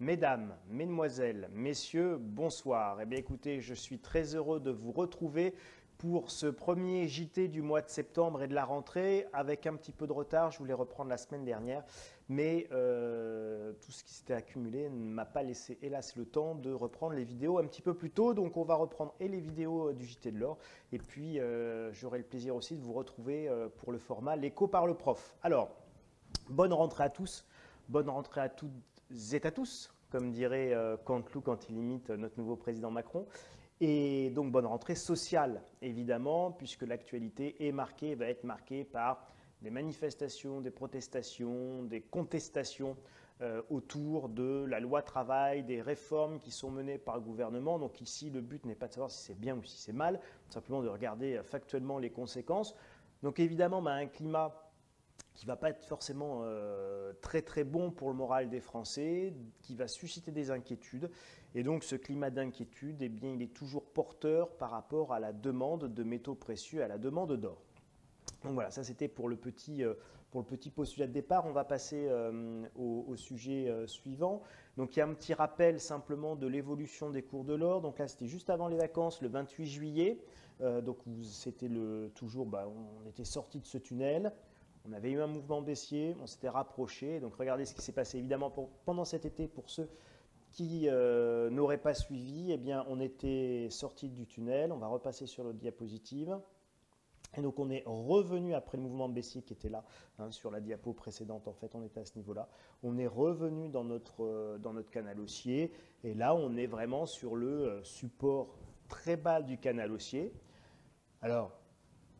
Mesdames, Mesdemoiselles, Messieurs, bonsoir. Eh bien écoutez, je suis très heureux de vous retrouver pour ce premier JT du mois de septembre et de la rentrée. Avec un petit peu de retard, je voulais reprendre la semaine dernière, mais tout ce qui s'était accumulé ne m'a pas laissé, hélas, le temps de reprendre les vidéos un petit peu plus tôt. Donc on va reprendre et les vidéos du JT de l'or, et puis j'aurai le plaisir aussi de vous retrouver pour le format L'écho par le prof. Alors, bonne rentrée à tous, bonne rentrée à toutes et à tous, comme dirait Canteloup quand il imite notre nouveau président Macron. Et donc bonne rentrée sociale, évidemment, puisque l'actualité va être marquée par des manifestations, des protestations, des contestations autour de la loi travail, des réformes qui sont menées par le gouvernement. Donc ici, le but n'est pas de savoir si c'est bien ou si c'est mal, simplement de regarder factuellement les conséquences. Donc évidemment, un climat qui ne va pas être forcément très très bon pour le moral des Français, qui va susciter des inquiétudes. Et donc ce climat d'inquiétude, eh bien, il est toujours porteur par rapport à la demande de métaux précieux, à la demande d'or. Donc voilà, ça c'était pour le petit postulat de départ. On va passer au sujet suivant. Donc il y a un petit rappel simplement de l'évolution des cours de l'or. Donc là c'était juste avant les vacances, le 28 juillet. Donc c'était toujours, on était sorti de ce tunnel. On avait eu un mouvement baissier, on s'était rapproché. Donc regardez ce qui s'est passé évidemment pendant cet été pour ceux qui n'auraient pas suivi. Eh bien, on était sorti du tunnel. On va repasser sur l'autre diapositive. Et donc on est revenu après le mouvement baissier qui était là, sur la diapo précédente. En fait, on était à ce niveau-là. On est revenu dans notre canal haussier. Et là, on est vraiment sur le support très bas du canal haussier. Alors,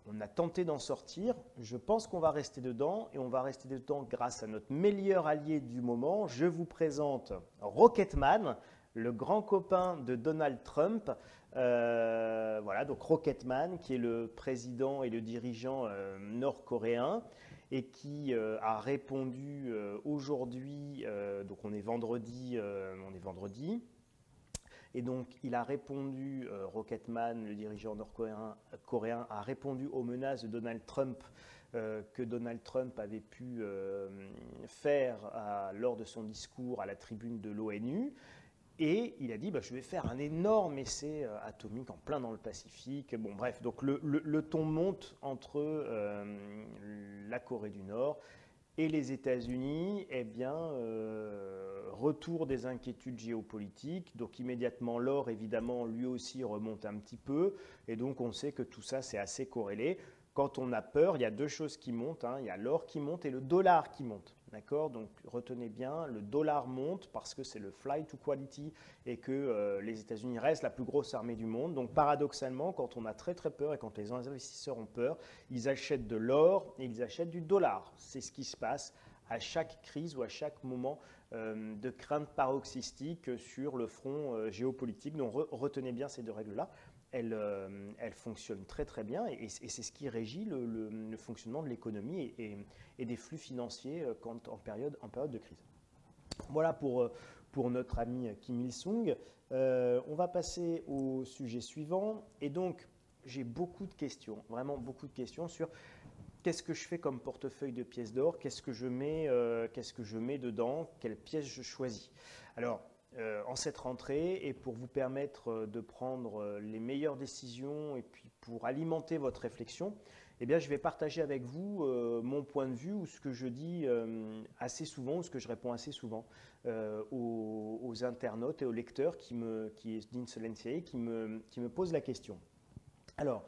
on a tenté d'en sortir, je pense qu'on va rester dedans et on va rester dedans grâce à notre meilleur allié du moment. Je vous présente Rocketman, le grand copain de Donald Trump. Voilà, donc Rocketman qui est le président et le dirigeant nord-coréen et qui a répondu aujourd'hui, donc on est vendredi. Et donc, il a répondu, Rocketman, le dirigeant nord-coréen, a répondu aux menaces de Donald Trump que Donald Trump avait pu faire lors de son discours à la tribune de l'ONU. Et il a dit, je vais faire un énorme essai atomique en plein dans le Pacifique. Bon, bref, donc le ton monte entre la Corée du Nord et les États-Unis. Eh bien, retour des inquiétudes géopolitiques. Donc immédiatement, l'or, évidemment, lui aussi remonte un petit peu. Et donc, on sait que tout ça, c'est assez corrélé. Quand on a peur, il y a deux choses qui montent. Il y a l'or qui monte et le dollar qui monte. D'accord? Donc, retenez bien, le dollar monte parce que c'est le flight to quality et que les États-Unis restent la plus grosse armée du monde. Donc, paradoxalement, quand on a très très peur et quand les investisseurs ont peur, ils achètent de l'or et ils achètent du dollar. C'est ce qui se passe à chaque crise ou à chaque moment de crainte paroxystique sur le front géopolitique. Donc, retenez bien ces deux règles-là. Elle fonctionne très très bien et c'est ce qui régit le fonctionnement de l'économie et des flux financiers en période de crise. Voilà pour notre ami Kim Il-sung. On va passer au sujet suivant. Et donc, j'ai beaucoup de questions, vraiment beaucoup de questions sur qu'est-ce que je fais comme portefeuille de pièces d'or, qu'est-ce que je mets dedans, quelles pièces je choisis. Alors, en cette rentrée et pour vous permettre de prendre les meilleures décisions et puis pour alimenter votre réflexion, eh bien, je vais partager avec vous mon point de vue ou ce que je dis assez souvent, ou ce que je réponds assez souvent aux internautes et aux lecteurs qui me posent la question. Alors,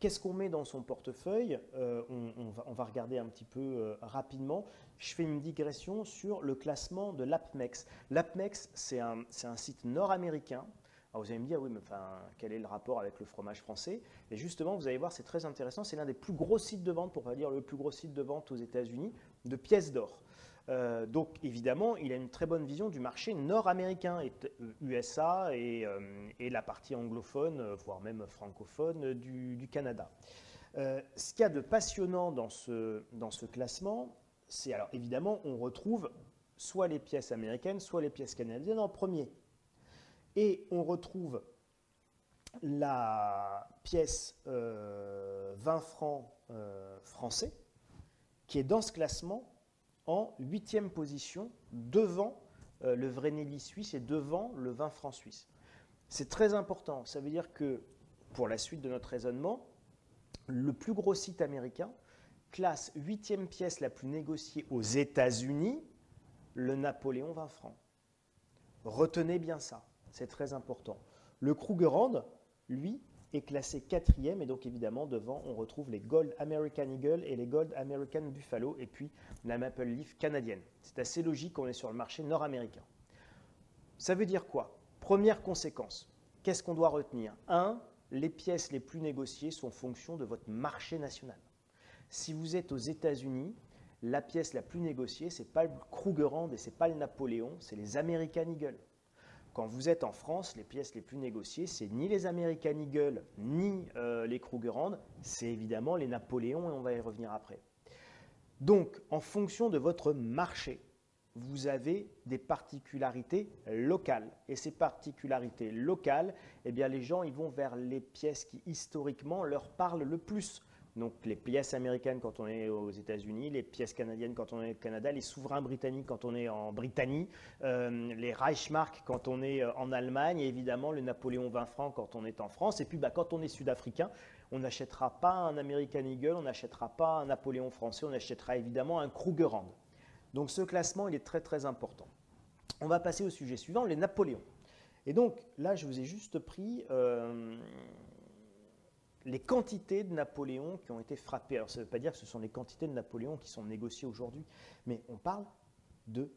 qu'est-ce qu'on met dans son portefeuille? On va regarder un petit peu rapidement. Je fais une digression sur le classement de l'APMEX. L'APMEX, c'est un site nord-américain. Alors vous allez me dire, oui, mais quel est le rapport avec le fromage français? Et justement, vous allez voir, c'est très intéressant. C'est l'un des plus gros sites de vente, pour ne pas dire le plus gros site de vente aux États-Unis, de pièces d'or. Donc évidemment, il a une très bonne vision du marché nord-américain, USA et la partie anglophone, voire même francophone du Canada. Ce qu'il y a de passionnant dans ce classement, c'est alors évidemment, on retrouve soit les pièces américaines, soit les pièces canadiennes en premier. Et on retrouve la pièce 20 francs français, qui est dans ce classement en 8e position devant le Vreneli suisse est devant le 20 francs suisse. C'est très important. Ça veut dire que, pour la suite de notre raisonnement, le plus gros site américain classe 8e pièce la plus négociée aux États-Unis, le Napoléon 20 francs. Retenez bien ça, c'est très important. Le Krugerrand, lui, est classé 4e et donc évidemment devant on retrouve les Gold American Eagle et les Gold American Buffalo et puis la Maple Leaf canadienne. C'est assez logique, on est sur le marché nord-américain. Ça veut dire quoi? Première conséquence, qu'est-ce qu'on doit retenir? 1. Les pièces les plus négociées sont en fonction de votre marché national. Si vous êtes aux États-Unis, la pièce la plus négociée, ce n'est pas le Krugerrand et ce n'est pas le Napoléon, c'est les American Eagle. Quand vous êtes en France, les pièces les plus négociées, c'est ni les American Eagle, ni les Krugerrand, c'est évidemment les Napoléons et on va y revenir après. Donc, en fonction de votre marché, vous avez des particularités locales. Et ces particularités locales, eh bien, les gens ils vont vers les pièces qui historiquement leur parlent le plus. Donc les pièces américaines quand on est aux États-Unis, les pièces canadiennes quand on est au Canada, les souverains britanniques quand on est en Britannie, les Reichsmark quand on est en Allemagne, et évidemment le Napoléon 20 francs quand on est en France. Et puis quand on est sud-africain, on n'achètera pas un American Eagle, on n'achètera pas un Napoléon français, on achètera évidemment un Krugerrand. Donc ce classement, il est très très important. On va passer au sujet suivant, les Napoléons. Et donc là, je vous ai juste pris les quantités de Napoléon qui ont été frappées. Alors ça ne veut pas dire que ce sont les quantités de Napoléon qui sont négociées aujourd'hui, mais on parle de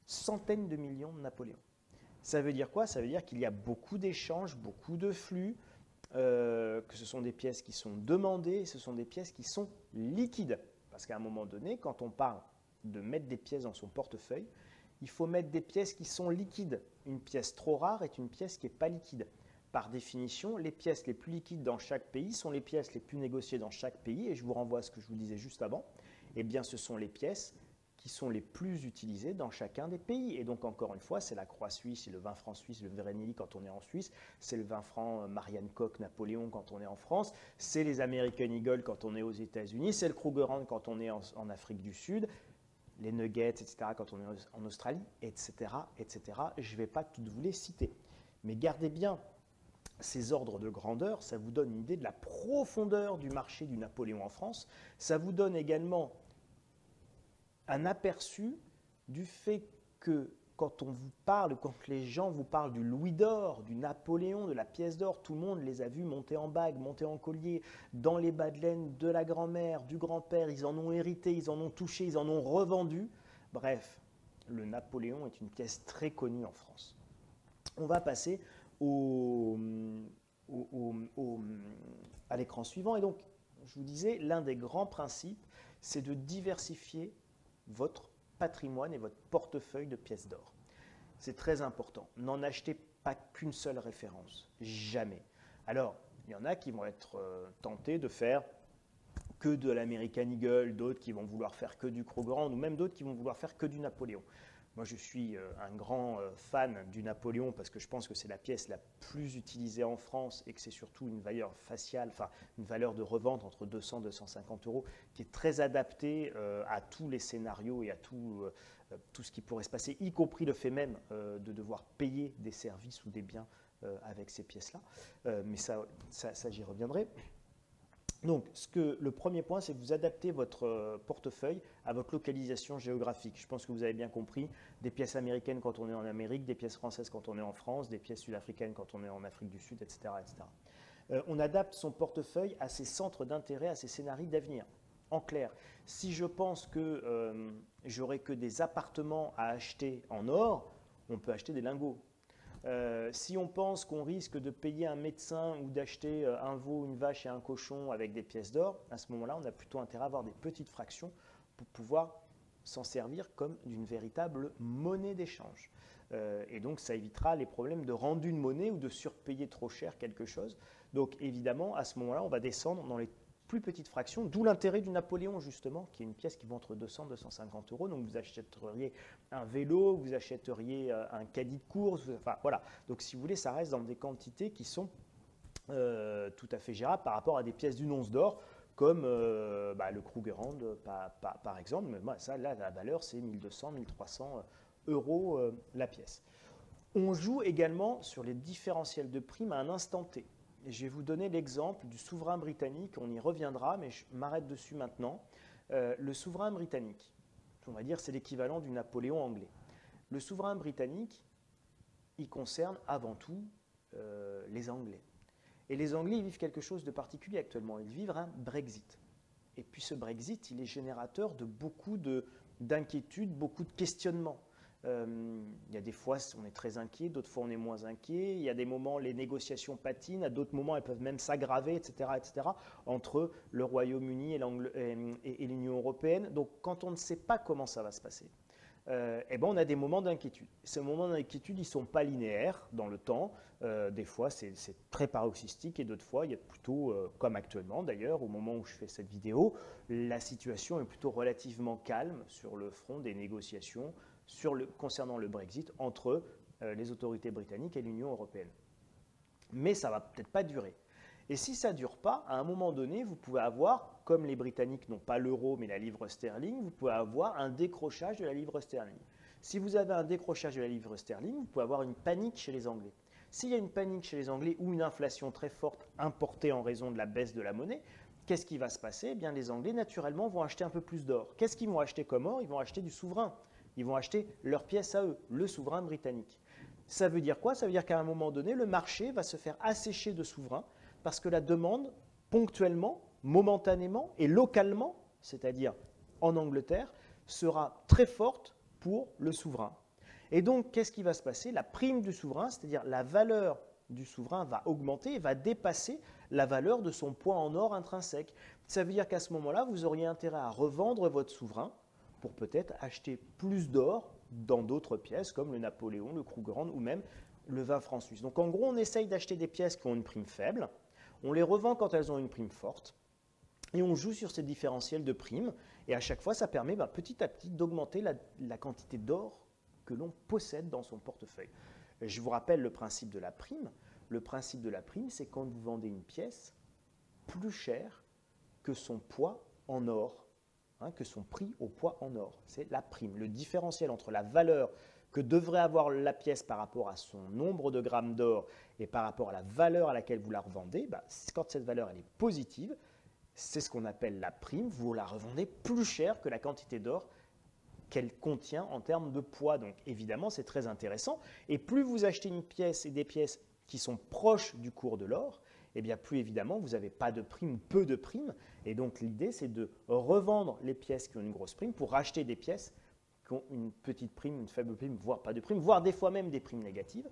centaines de millions de Napoléons. Ça veut dire quoi? Ça veut dire qu'il y a beaucoup d'échanges, beaucoup de flux, que ce sont des pièces qui sont demandées, et ce sont des pièces qui sont liquides. Parce qu'à un moment donné, quand on parle de mettre des pièces dans son portefeuille, il faut mettre des pièces qui sont liquides. Une pièce trop rare est une pièce qui n'est pas liquide. Par définition, les pièces les plus liquides dans chaque pays sont les pièces les plus négociées dans chaque pays, et je vous renvoie à ce que je vous disais juste avant, eh bien ce sont les pièces qui sont les plus utilisées dans chacun des pays. Et donc encore une fois, c'est la croix suisse, c'est le 20 francs suisse, le Vreneli quand on est en Suisse, c'est le 20 francs Marianne Koch, Napoléon quand on est en France, c'est les American Eagle quand on est aux États-Unis, c'est le Krugerrand quand on est en Afrique du Sud, les nuggets, etc., quand on est en Australie, etc., etc. Je ne vais pas toutes vous les citer. Mais gardez bien ces ordres de grandeur, ça vous donne une idée de la profondeur du marché du Napoléon en France. Ça vous donne également un aperçu du fait que quand on vous parle, quand les gens vous parlent du louis d'or, du Napoléon, de la pièce d'or, tout le monde les a vus monter en bague, monter en collier, dans les bas de laine de la grand-mère, du grand-père, ils en ont hérité, ils en ont touché, ils en ont revendu. Bref, le Napoléon est une pièce très connue en France. On va passer à l'écran suivant. Et donc, je vous disais, l'un des grands principes, c'est de diversifier votre patrimoine et votre portefeuille de pièces d'or. C'est très important. N'en achetez pas qu'une seule référence, jamais. Alors, il y en a qui vont être tentés de faire que de l'American Eagle, d'autres qui vont vouloir faire que du Krugerrand, ou même d'autres qui vont vouloir faire que du Napoléon. Moi, je suis un grand fan du Napoléon parce que je pense que c'est la pièce la plus utilisée en France et que c'est surtout une valeur faciale, enfin une valeur de revente entre 200 et 250 euros qui est très adaptée à tous les scénarios et à tout ce qui pourrait se passer, y compris le fait même de devoir payer des services ou des biens avec ces pièces-là. Mais ça j'y reviendrai. Donc, le premier point, c'est que vous adaptez votre portefeuille à votre localisation géographique. Je pense que vous avez bien compris, des pièces américaines quand on est en Amérique, des pièces françaises quand on est en France, des pièces sud-africaines quand on est en Afrique du Sud, etc. etc. On adapte son portefeuille à ses centres d'intérêt, à ses scénarios d'avenir. En clair, si je pense que j'aurai que des appartements à acheter en or, on peut acheter des lingots. Si on pense qu'on risque de payer un médecin ou d'acheter un veau, une vache et un cochon avec des pièces d'or, à ce moment-là, on a plutôt intérêt à avoir des petites fractions pour pouvoir s'en servir comme d'une véritable monnaie d'échange. Et donc, ça évitera les problèmes de rendu de monnaie ou de surpayer trop cher quelque chose. Donc, évidemment, à ce moment-là, on va descendre dans les plus petites fractions, d'où l'intérêt du Napoléon justement, qui est une pièce qui vaut entre 200 et 250 euros. Donc vous achèteriez un vélo, vous achèteriez un caddie de course, enfin voilà. Donc si vous voulez, ça reste dans des quantités qui sont tout à fait gérables par rapport à des pièces d'une once d'or, comme le Krugerrand par exemple. Mais ça, là, la valeur, c'est 1200, 1300 euros la pièce. On joue également sur les différentiels de primes à un instant T. Et je vais vous donner l'exemple du souverain britannique, on y reviendra, mais je m'arrête dessus maintenant. Le souverain britannique, on va dire c'est l'équivalent du Napoléon anglais. Le souverain britannique, il concerne avant tout les Anglais. Et les Anglais ils vivent quelque chose de particulier actuellement, ils vivent un Brexit. Et puis ce Brexit, il est générateur de beaucoup d'inquiétudes, beaucoup de questionnements. Il y a des fois, on est très inquiet, d'autres fois, on est moins inquiet. Il y a des moments, les négociations patinent, à d'autres moments, elles peuvent même s'aggraver, etc., entre le Royaume-Uni et l'Union européenne. Donc, quand on ne sait pas comment ça va se passer, on a des moments d'inquiétude. Ces moments d'inquiétude, ils ne sont pas linéaires dans le temps. Des fois, c'est très paroxystique et d'autres fois, il y a plutôt, comme actuellement d'ailleurs, au moment où je fais cette vidéo, la situation est plutôt relativement calme sur le front des négociations concernant le Brexit entre les autorités britanniques et l'Union européenne. Mais ça ne va peut-être pas durer. Et si ça ne dure pas, à un moment donné, vous pouvez avoir, comme les Britanniques n'ont pas l'euro mais la livre sterling, vous pouvez avoir un décrochage de la livre sterling. Si vous avez un décrochage de la livre sterling, vous pouvez avoir une panique chez les Anglais. S'il y a une panique chez les Anglais ou une inflation très forte importée en raison de la baisse de la monnaie, qu'est-ce qui va se passer? Eh bien, les Anglais, naturellement, vont acheter un peu plus d'or. Qu'est-ce qu'ils vont acheter comme or? Ils vont acheter du souverain. Ils vont acheter leur pièce à eux, le souverain britannique. Ça veut dire quoi? Ça veut dire qu'à un moment donné, le marché va se faire assécher de souverains parce que la demande, ponctuellement, momentanément et localement, c'est-à-dire en Angleterre, sera très forte pour le souverain. Et donc, qu'est-ce qui va se passer? La prime du souverain, c'est-à-dire la valeur du souverain va augmenter et va dépasser la valeur de son poids en or intrinsèque. Ça veut dire qu'à ce moment-là, vous auriez intérêt à revendre votre souverain pour peut-être acheter plus d'or dans d'autres pièces comme le Napoléon, le Krugerrand ou même le 20 francs suisses. Donc en gros, on essaye d'acheter des pièces qui ont une prime faible, on les revend quand elles ont une prime forte et on joue sur ces différentiels de primes et à chaque fois, ça permet petit à petit d'augmenter la quantité d'or que l'on possède dans son portefeuille. Je vous rappelle le principe de la prime. Le principe de la prime, c'est quand vous vendez une pièce plus chère que son poids en or. Que son prix au poids en or. C'est la prime, le différentiel entre la valeur que devrait avoir la pièce par rapport à son nombre de grammes d'or et par rapport à la valeur à laquelle vous la revendez. Quand cette valeur elle est positive, c'est ce qu'on appelle la prime. Vous la revendez plus cher que la quantité d'or qu'elle contient en termes de poids. Donc évidemment, c'est très intéressant. Et plus vous achetez une pièce et des pièces qui sont proches du cours de l'or, eh bien plus évidemment, vous n'avez pas de prime ou peu de prime. Et donc l'idée, c'est de revendre les pièces qui ont une grosse prime pour racheter des pièces qui ont une petite prime, une faible prime, voire pas de prime, voire des fois même des primes négatives.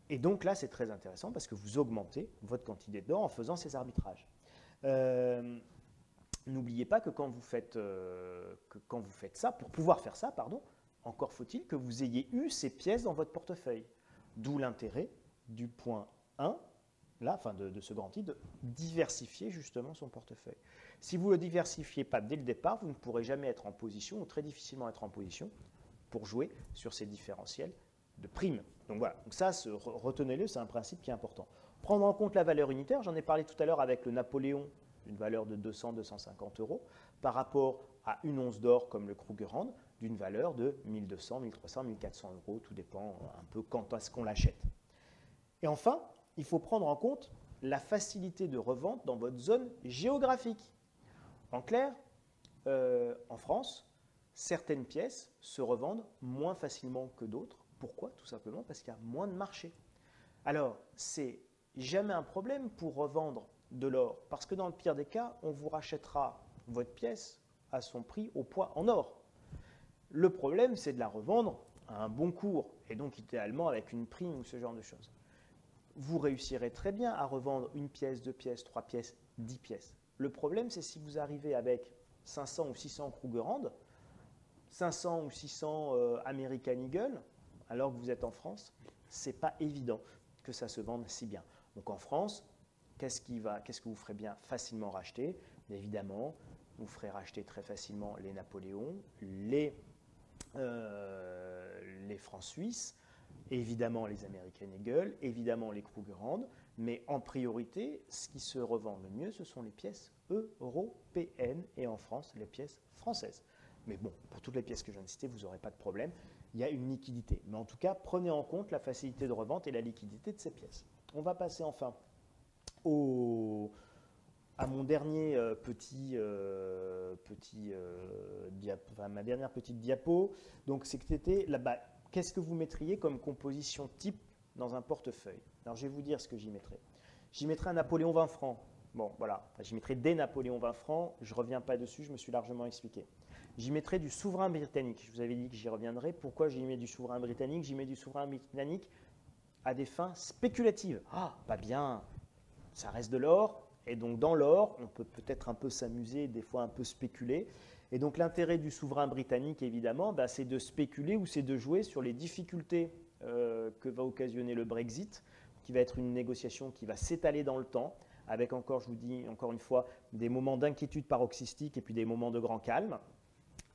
Et donc là, c'est très intéressant parce que vous augmentez votre quantité d'or en faisant ces arbitrages. N'oubliez pas que quand vous faites ça, pour pouvoir faire ça, encore faut-il que vous ayez eu ces pièces dans votre portefeuille. D'où l'intérêt du point 1, de ce grand titre, de diversifier justement son portefeuille. Si vous ne le diversifiez pas dès le départ, vous ne pourrez jamais être en position, ou très difficilement être en position, pour jouer sur ces différentiels de primes. Donc voilà, donc ça, retenez-le, c'est un principe qui est important. Prendre en compte la valeur unitaire, j'en ai parlé tout à l'heure avec le Napoléon, d'une valeur de 200-250 euros, par rapport à une once d'or comme le Krugerrand, d'une valeur de 1200, 1300, 1400 euros, tout dépend un peu quand est-ce qu'on l'achète. Et enfin, il faut prendre en compte la facilité de revente dans votre zone géographique. En clair, en France, certaines pièces se revendent moins facilement que d'autres. Pourquoi? Tout simplement parce qu'il y a moins de marché. Alors, c'est jamais un problème pour revendre de l'or, parce que dans le pire des cas, on vous rachètera votre pièce à son prix au poids en or. Le problème, c'est de la revendre à un bon cours, et donc idéalement avec une prime ou ce genre de choses. Vous réussirez très bien à revendre une pièce, 2 pièces, 3 pièces, 10 pièces. Le problème, c'est si vous arrivez avec 500 ou 600 Krugerrand, 500 ou 600 American Eagle, alors que vous êtes en France, c'est pas évident que ça se vende si bien. Donc en France, qu'est-ce que vous ferez bien facilement racheter? Évidemment, vous ferez racheter très facilement les Napoléons, les francs suisses, évidemment les American Eagle, évidemment les Krugerrand, mais en priorité, ce qui se revend le mieux, ce sont les pièces européennes et en France, les pièces françaises. Mais bon, pour toutes les pièces que je viens de citer, vous n'aurez pas de problème. il y a une liquidité. Mais en tout cas, prenez en compte la facilité de revente et la liquidité de ces pièces. On va passer enfin à mon dernier ma dernière petite diapo. Donc, c'était là-bas. Qu'est-ce que vous mettriez comme composition type dans un portefeuille? Alors, je vais vous dire ce que j'y mettrais. J'y mettrais un Napoléon 20 francs. Bon, voilà. Enfin, j'y mettrais des Napoléons 20 francs. Je ne reviens pas dessus, je me suis largement expliqué. J'y mettrais du souverain britannique. Je vous avais dit que j'y reviendrai. Pourquoi j'y mets du souverain britannique? J'y mets du souverain britannique à des fins spéculatives. Ah, pas bien. Ça reste de l'or. Et donc, dans l'or, on peut peut-être un peu s'amuser, des fois un peu spéculer. Et donc, l'intérêt du souverain britannique, évidemment, c'est de spéculer ou c'est de jouer sur les difficultés que va occasionner le Brexit, qui va être une négociation qui va s'étaler dans le temps, avec encore, je vous dis encore une fois, des moments d'inquiétude paroxystique et puis des moments de grand calme.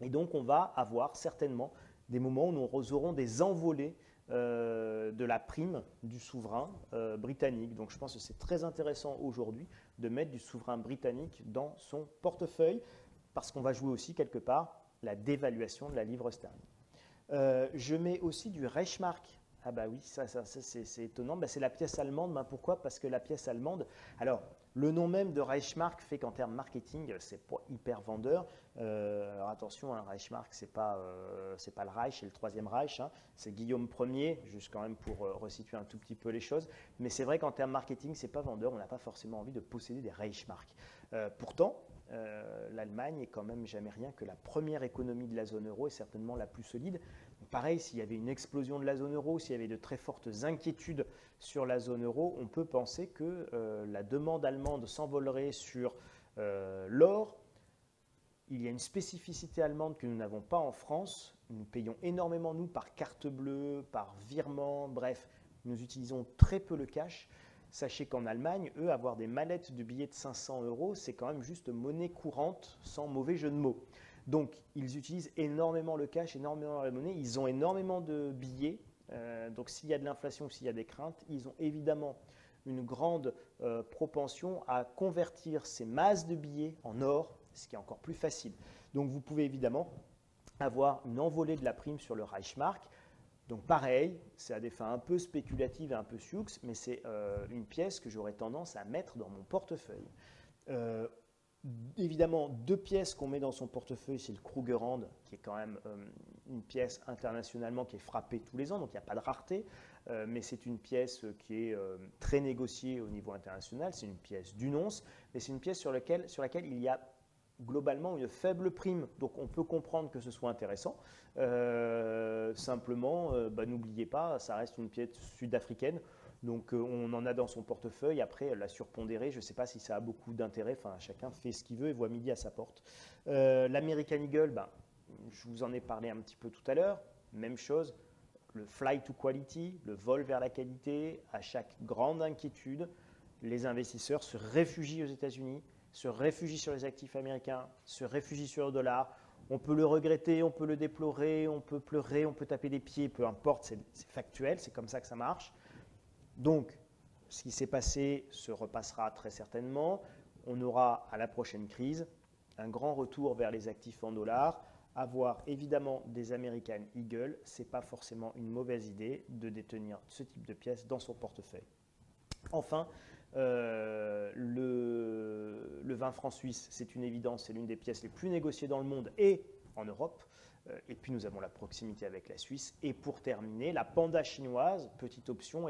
Et donc, on va avoir certainement des moments où nous aurons des envolées de la prime du souverain britannique. Donc, je pense que c'est très intéressant aujourd'hui de mettre du souverain britannique dans son portefeuille, parce qu'on va jouer aussi quelque part la dévaluation de la livre sterling. Je mets aussi du Reichsmark. Ah bah oui, ça c'est étonnant. C'est la pièce allemande. Pourquoi? Parce que la pièce allemande, alors le nom même de Reichsmark fait qu'en termes marketing, c'est pas hyper vendeur. Alors attention, Reichsmark, c'est pas le Reich, c'est le Troisième Reich. C'est Guillaume Ier, juste quand même pour resituer un tout petit peu les choses. Mais c'est vrai qu'en termes marketing, c'est pas vendeur. On n'a pas forcément envie de posséder des Reichsmark. Pourtant, l'Allemagne est quand même jamais rien que la première économie de la zone euro et certainement la plus solide. Pareil, s'il y avait une explosion de la zone euro, s'il y avait de très fortes inquiétudes sur la zone euro, on peut penser que la demande allemande s'envolerait sur l'or. Il y a une spécificité allemande que nous n'avons pas en France. Nous payons énormément, nous, par carte bleue, par virement, bref, nous utilisons très peu le cash. Sachez qu'en Allemagne, eux, avoir des mallettes de billets de 500 €, c'est quand même juste monnaie courante, sans mauvais jeu de mots. Donc, ils utilisent énormément le cash, énormément la monnaie. Ils ont énormément de billets. Donc, s'il y a de l'inflation, s'il y a des craintes, ils ont évidemment une grande propension à convertir ces masses de billets en or, ce qui est encore plus facile. Donc, vous pouvez évidemment avoir une envolée de la prime sur le Reichsmark. Donc pareil, c'est à des fins un peu spéculatives et un peu sioux, mais c'est une pièce que j'aurais tendance à mettre dans mon portefeuille. Évidemment, deux pièces qu'on met dans son portefeuille, c'est le Krugerrand, qui est quand même une pièce internationalement qui est frappée tous les ans, donc il n'y a pas de rareté, mais c'est une pièce qui est très négociée au niveau international, c'est une pièce d'une once, mais c'est une pièce sur laquelle il y a globalement une faible prime, donc on peut comprendre que ce soit intéressant. Simplement, n'oubliez pas, ça reste une pièce sud-africaine, donc on en a dans son portefeuille. Après, la surpondérer, je ne sais pas si ça a beaucoup d'intérêt, enfin chacun fait ce qu'il veut et voit midi à sa porte. L'American Eagle, je vous en ai parlé un petit peu tout à l'heure, même chose, le fly to quality, le vol vers la qualité. À chaque grande inquiétude, les investisseurs se réfugient aux États-Unis, se réfugie sur les actifs américains, se réfugie sur le dollar. On peut le regretter, on peut le déplorer, on peut pleurer, on peut taper des pieds, peu importe, c'est factuel, c'est comme ça que ça marche. Donc, ce qui s'est passé se repassera très certainement. On aura à la prochaine crise un grand retour vers les actifs en dollars. Avoir évidemment des American Eagle, ce n'est pas forcément une mauvaise idée de détenir ce type de pièces dans son portefeuille. Enfin, le 20 francs suisse, c'est une évidence, c'est l'une des pièces les plus négociées dans le monde et en Europe. Et puis nous avons la proximité avec la Suisse. Et pour terminer, la panda chinoise, petite option,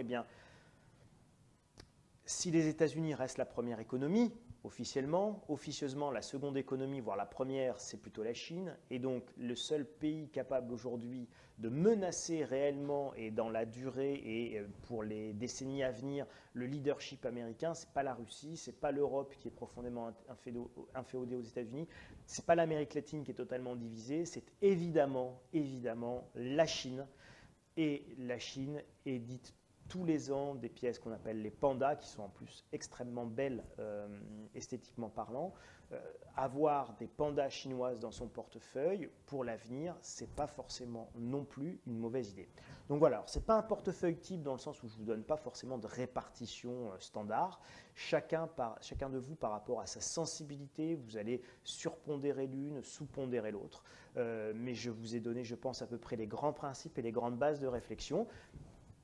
si les États-Unis restent la première économie, officieusement, la seconde économie, voire la première, c'est plutôt la Chine. Et donc, le seul pays capable aujourd'hui de menacer réellement et dans la durée et pour les décennies à venir le leadership américain, ce n'est pas la Russie, ce n'est pas l'Europe qui est profondément inféodée aux États-Unis, ce n'est pas l'Amérique latine qui est totalement divisée, c'est évidemment la Chine. Et la Chine est dite tous les ans des pièces qu'on appelle les pandas, qui sont en plus extrêmement belles esthétiquement parlant. Avoir des pandas chinoises dans son portefeuille pour l'avenir, c'est pas forcément non plus une mauvaise idée. Donc voilà, ce n'est pas un portefeuille type dans le sens où je ne vous donne pas forcément de répartition standard. Chacun de vous, par rapport à sa sensibilité, vous allez surpondérer l'une, sous-pondérer l'autre. Mais je vous ai donné, je pense, à peu près les grands principes et les grandes bases de réflexion.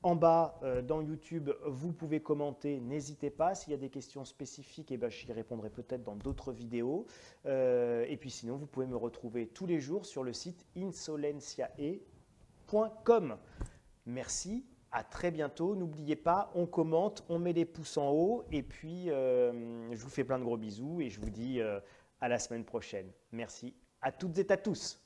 En bas, dans YouTube, vous pouvez commenter, n'hésitez pas. S'il y a des questions spécifiques, eh ben, j'y répondrai peut-être dans d'autres vidéos. Et puis sinon, vous pouvez me retrouver tous les jours sur le site insolenciae.com. Merci, à très bientôt. N'oubliez pas, on commente, on met les pouces en haut. Et puis, je vous fais plein de gros bisous et je vous dis à la semaine prochaine. Merci à toutes et à tous.